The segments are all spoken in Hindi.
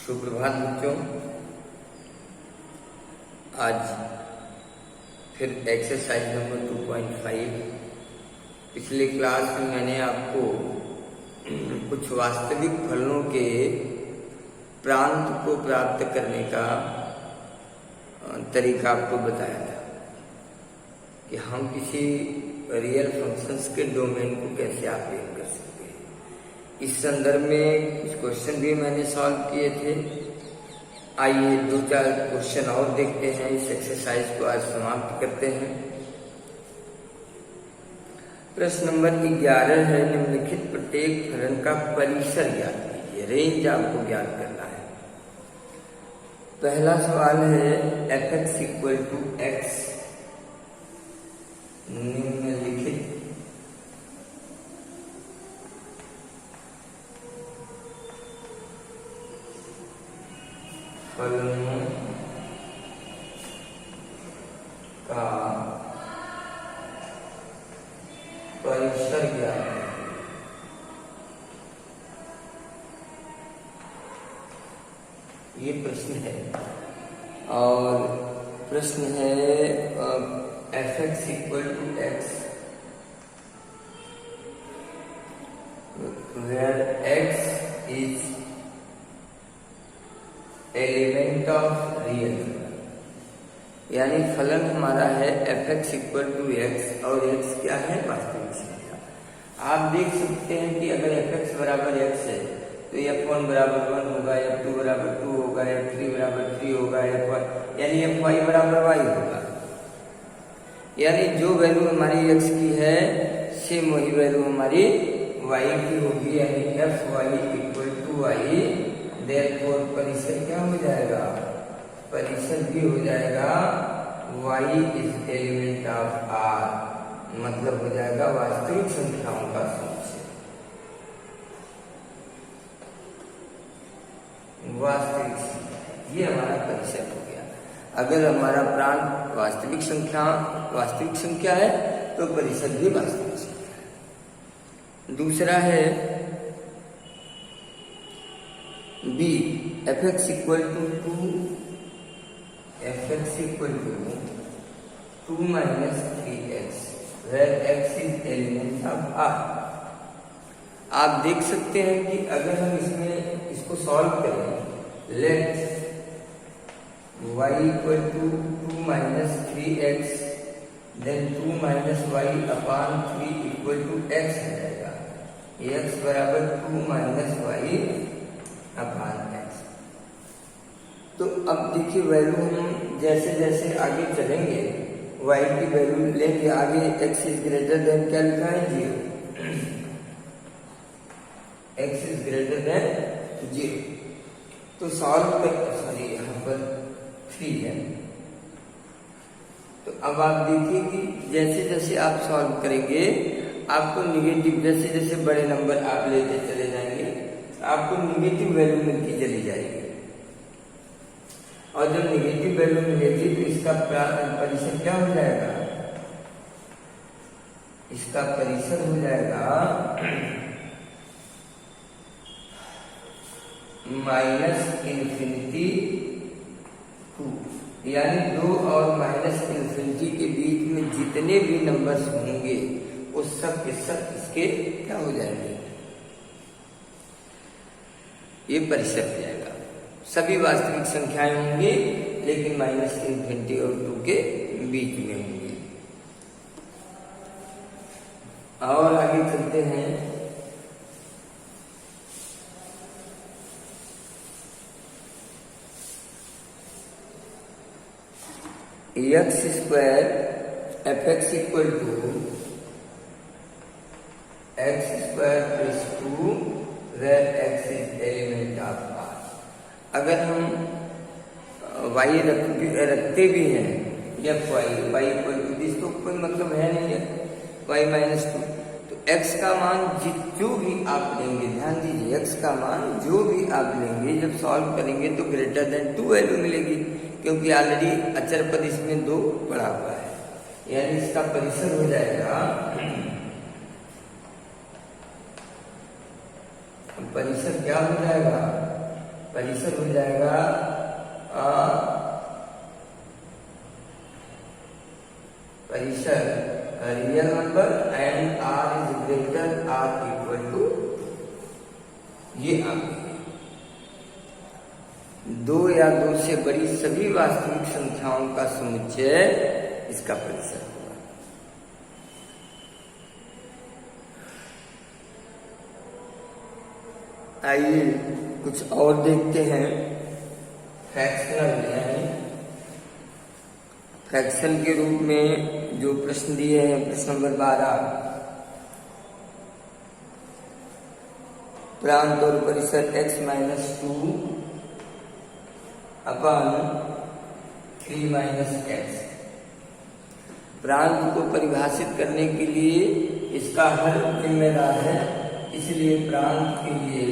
सुप्रभात बच्चों। आज फिर एक्सरसाइज नंबर 2.5। पिछले क्लास में मैंने आपको कुछ वास्तविक फलनों के प्रांत को प्राप्त करने का तरीका आपको बताया था कि हम किसी रियल फंक्शंस के डोमेन को कैसे आकलन कर सकते हैं। इस संदर्भ में कुछ क्वेश्चन भी मैंने सॉल्व किए थे। आइए 2-4 क्वेश्चन और देखते हैं। इस एक्सरसाइज को आज समाप्त करते हैं। प्रश्न नंबर 11 है, निम्नलिखित प्रत्येक फलन का परिसर ज्ञात कीजिए। रेंज आपको ज्ञात करना है। पहला सवाल है f(x) = x, निम्नलिखित फलनों का परिसर ज्ञात है। ये प्रश्न है। और प्रश्न है f(x) = x, where x is element of real. यानी फलन हमारा है f(x) = x और x क्या है? वास्तविक संख्या। आप देख सकते हैं कि अगर f(x) = x है तो f(1) = 1 होगा, f(2) = 2 होगा, f(3) = 3 होगा, f(y) यानी f(y) = y होगा। यानी जो वैल्यू हमारी x की है सेम वही वैल्यू हमारी y की होगी। यानी fy = y। देयरफॉर परिसर क्या हो जाएगा? परिसर भी हो जाएगा y is element of R, मतलब हो जाएगा वास्तविक संख्याओं का समुच्चय। वास्तविक संख्या ये हमारा परिसर हो गया। अगर हमारा प्रांत वास्तविक संख्या है तो परिसर भी वास्तविक संख्या है। दूसरा है b, f(x) = 2, f(x) = 2 - 3x, where x is element of R। आप देख सकते हैं कि अगर हम इसको सॉल्व करें, late y = 2 - 3x, then 2 - y/3 = x हो जाएगा। x = 2 - y/x। तो अब देखिए वैल्यू हम जैसे जैसे आगे चलेंगे y की वैल्यू लेंगे आगे। x इज ग्रेटर देन क्या लिखा है? 0। x is greater than 0। तो सॉल्व कर, सॉरी यहाँ पर 3 है। तो अब आप देखिए कि जैसे जैसे आप सॉल्व करेंगे आपको निगेटिव, जैसे जैसे बड़े नंबर आप लेते चले जाएंगे आपको निगेटिव वैल्यू मिलती चली जाएगी। और जब निगेटिव वैल्यू मिलेगी तो इसका परिसर क्या हो जाएगा? इसका परिसर हो जाएगा -∞ 2। यानी 2 और -∞ के बीच में जितने भी नंबर्स होंगे वो सब के सब इसके क्या हो जाएंगे? ये परिसर हो जाएगा। सभी वास्तविक संख्याएं होंगी लेकिन -∞ और 2 के बीच में होंगी। और आगे चलते हैं। x² f(x) = x² + 2, where x is element of R। अगर हम y रखते भी हैं y = इसको कोई मतलब है नहीं है, y - 2। तो x का मान जो भी आप लेंगे, ध्यान दीजिए, x का मान जो भी आप लेंगे जब सॉल्व करेंगे तो ग्रेटर देन 2 वैल्यू मिलेगी, क्योंकि ऑलरेडी अचर पद इसमें 2 पड़ा हुआ है। यानी इसका परिसर हो जाएगा, परिसर क्या हो जाएगा? परिसर हो जाएगा परिसर real number and R is greater or equal to, ये आ गई, 2 या 2 से बड़ी सभी वास्तविक संख्याओं का समुच्चय इसका परिसर होगा। आइए कुछ और देखते हैं। फ्रैक्शनल यानी फ्रैक्शन के रूप में जो प्रश्न दिए हैं, प्रश्न नंबर 12, प्रांत और परिसर x-2 अपन 3-x। प्रांत को परिभाषित करने के लिए इसका हल जिम्मेदार है, इसलिए प्रांत के लिए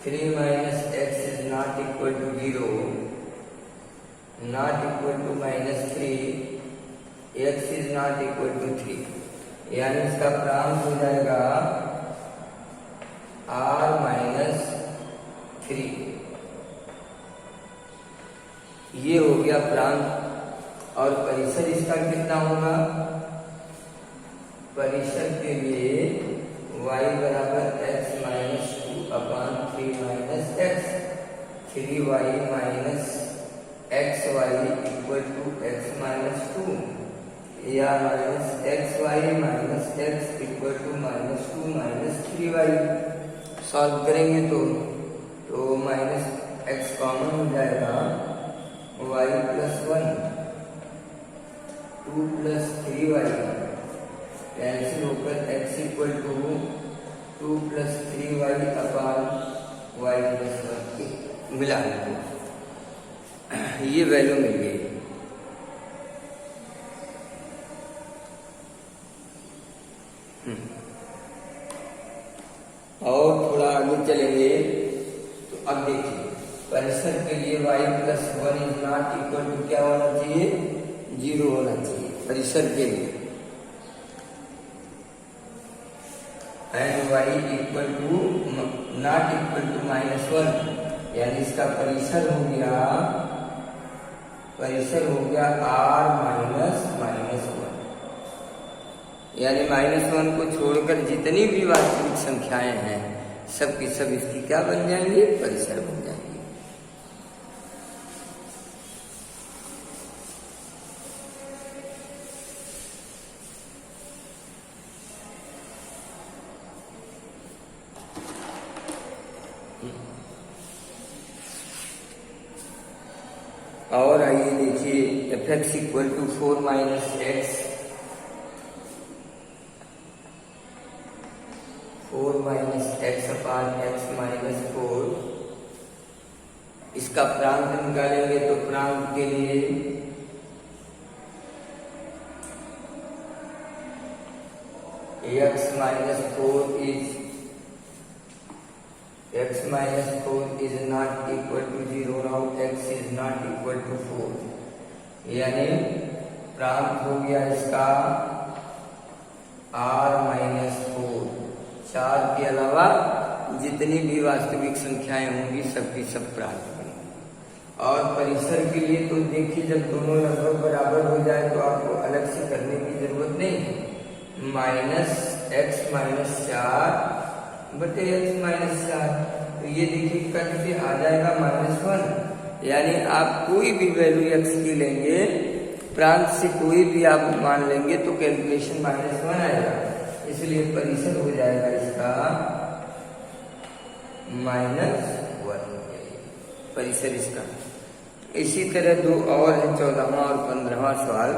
(3-x is not equal to 0, not equal to -3, x is not equal to 3, यानी इसका प्रांत हो जाएगा r-3। ये हो गया प्रांत। और परिसर इसका कितना होगा? परिसर के लिए y बराबर x-2 upon 3-x, 3y minus xy equal to x-2, या -xy minus x equal to -2 3y। Solve करेंगे तो -x कॉमन हो जाएगा, y + 1, 2 + 3y कैंसिल होकर x equal to 2 + 3y upon y + 1 मिला, ये वैल्यू मिल गई। और थोड़ा आगे चलेंगे तो अब देखिए, परिसर के लिए y + 1 is not equal to क्या होना चाहिए? 0 होना चाहिए परिसर के लिए, and y equal to not equal to -1, यानी इसका परिसर हो गया r-1, यानी -1 को छोड़कर जितनी भी वास्तविक संख्याएं हैं सब की सब इसकी क्या बन जाएंगी? परिसर बन जाएंगी। और आइए देखिए, f(x = 4-x, 4-x अपान x - 4, इसका प्रांत निकालेंगे तो प्रांत के लिए x - 4 is not equal to 0, now x is not equal to 4, यानी प्रांत हो गया इसका r-4। 4 के अलावा जितनी भी वास्तविक संख्याएं होंगी सबकी सब प्रांत बनेंगी। और परिसर के लिए तो देखिए, जब दोनों लगभग बराबर हो जाए तो आपको अलग से करने की जरूरत नहीं है। -x - 4 बटे x - 4, तो ये देखिए कट से आ जाएगा -1, यानी आप कोई भी वैल्यू x की लेंगे, प्रांत से कोई भी आप मान लेंगे तो कैलकुलेशन -1 आएगा, इसलिए परिसर हो जाएगा इसका -1 परिसर इसका। इसी तरह 2 और है, 14वां और 15वां सवाल,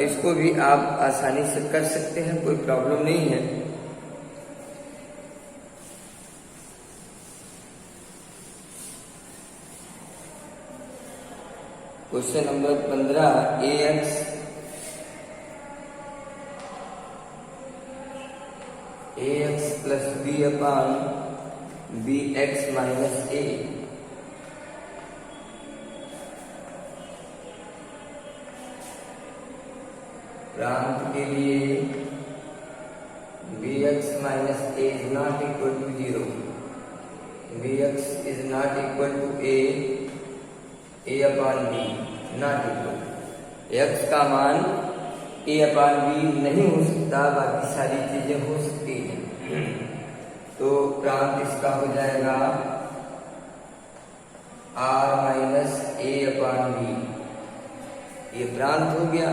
इसको भी आप आसानी से कर सकते हैं, कोई प्रॉब्लम नहीं है। Question number 15, ax plus b upon bx minus a, प्रांत के लिए bx minus a is not equal to 0, bx is not equal to a upon b, not equal, x का मान a upon b नहीं हो सकता, बाकी सारी चीजें हो सकती हैं। तो प्रांत इसका हो जाएगा r minus a upon b, ये प्रांत हो गया।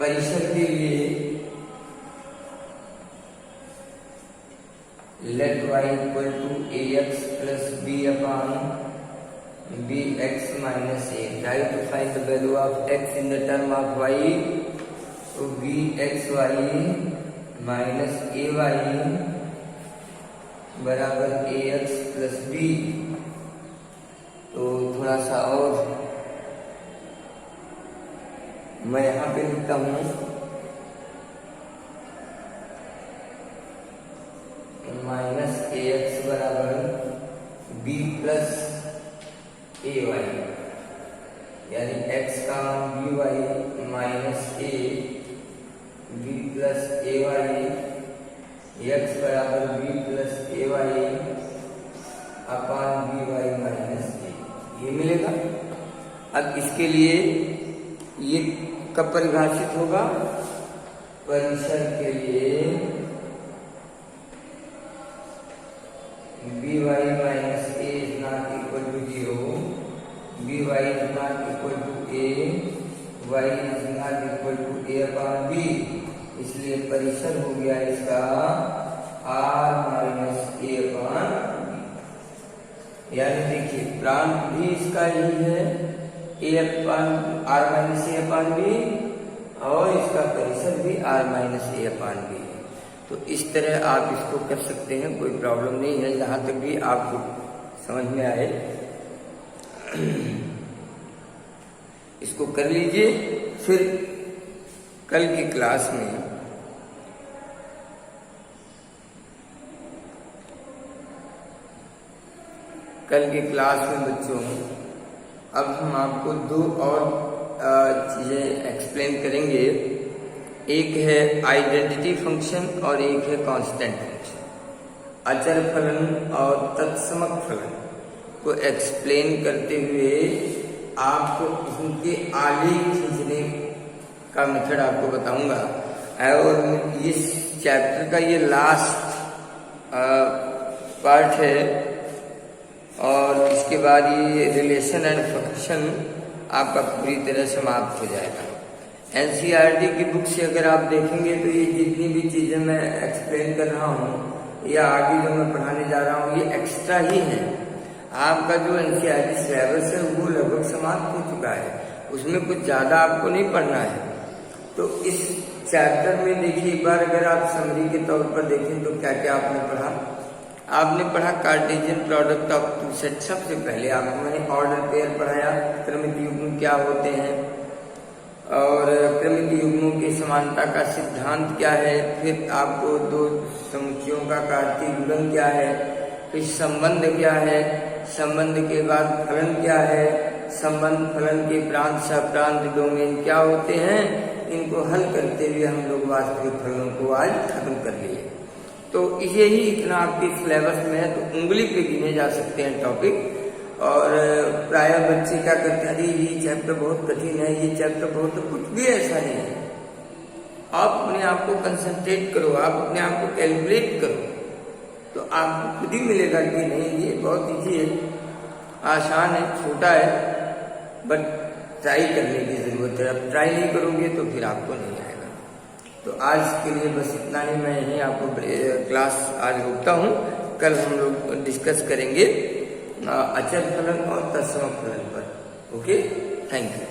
परिसर के लिए let y equal to ax plus b upon bx minus a. Try to find the value of x in the term of y. So bxy minus ay बराबर ax plus b। तो थोड़ा सा और मैं यहाँ पे लिखता हूँ माइनस ए एक्स बराबर बी प्लस ए वाई, यानी एक्स का मान B Y minus A B plus A Y, X बराबर B plus A Y upon B Y minus A, ये मिलेगा। अब इसके लिए ये कब परिभाषित होगा? परिसर के लिए B Y minus A is not equal to 0, B Y is not equal to A, Y is not equal to A upon B, इसलिए परिसर हो गया इसका R minus A upon B. यानी देखिए प्रांत भी इसका यही है A upon R minus A upon B, और इसका परिसर भी R minus A upon B है। तो इस तरह आप इसको कर सकते हैं, कोई प्रॉब्लम नहीं है, जहां तक भी आपको समझ में आए इसको कर लीजिए। फिर कल की क्लास में बच्चों अब हम आपको दो और चीजें एक्सप्लेन करेंगे। एक है आइडेंटिटी फंक्शन और एक है कांस्टेंट फंक्शन। अचर फलन और तत्समक फलन को एक्सप्लेन करते हुए आपको उनके आलेख खींचने का मेथड आपको बताऊंगा, और इस चैप्टर का ये लास्ट पार्ट है, और इसके बाद ये रिलेशन एंड फंक्शन आपका पूरी तरह समाप्त हो जाएगा। एनसीईआरटी की बुक से अगर आप देखेंगे तो ये जितनी भी चीजें मैं एक्सप्लेन कर रहा हूँ या आगे जो मैं पढ़ाने जा रहा हूँ ये एक्स्ट्रा ही है। आपका जो एनसीईआरटी सिलेबस है वो लगभग समाप्त हो चुका है, उसमें कुछ ज्यादा आपको नहीं पढ़ना है। तो इस चैप्टर में देखिए एक बार अगर आप समरी के तौर पर देखें तो क्या क्या आपने पढ़ा Cartesian product of two set. सबसे पहले आपको मैंने ऑर्डर पेयर पढ़ाया, क्रमिक युग्म क्या होते हैं और क्रमिक युग्मों की समानता का सिद्धांत क्या है। फिर आपको दो समुच्चयों का कार्तीय गुणन क्या है, फिर संबंध क्या है, संबंध के बाद फलन क्या है, संबंध फलन के प्रांत सप्रांत डोमेन क्या होते हैं। इनको हल करते हुए हम लोग वास्तविक फलनों को आज खत्म कर लिए। तो यही इतना आपके सिलेबस में है, तो उंगली पे गिने जा सकते हैं टॉपिक। और प्राय बच्चे क्या करते हैं, ये चैप्टर बहुत कठिन है, ये चैप्टर बहुत, कुछ भी ऐसा नहीं है। आप अपने आप को कंसंट्रेट करो, आप अपने आप को कैलकुलेट करो, तो आपको खुद ही मिलेगा कि नहीं ये बहुत ईजी है, आसान है, छोटा है, बट ट्राई करने की जरूरत है। अब ट्राई नहीं करोगे तो फिर आपको नहीं आएगा। तो आज के लिए बस इतना ही, मैं यही आपको क्लास आज रोकता हूँ। कल हम लोग डिस्कस करेंगे अचर फलन और तत्समक फलन पर। Okay, thank you.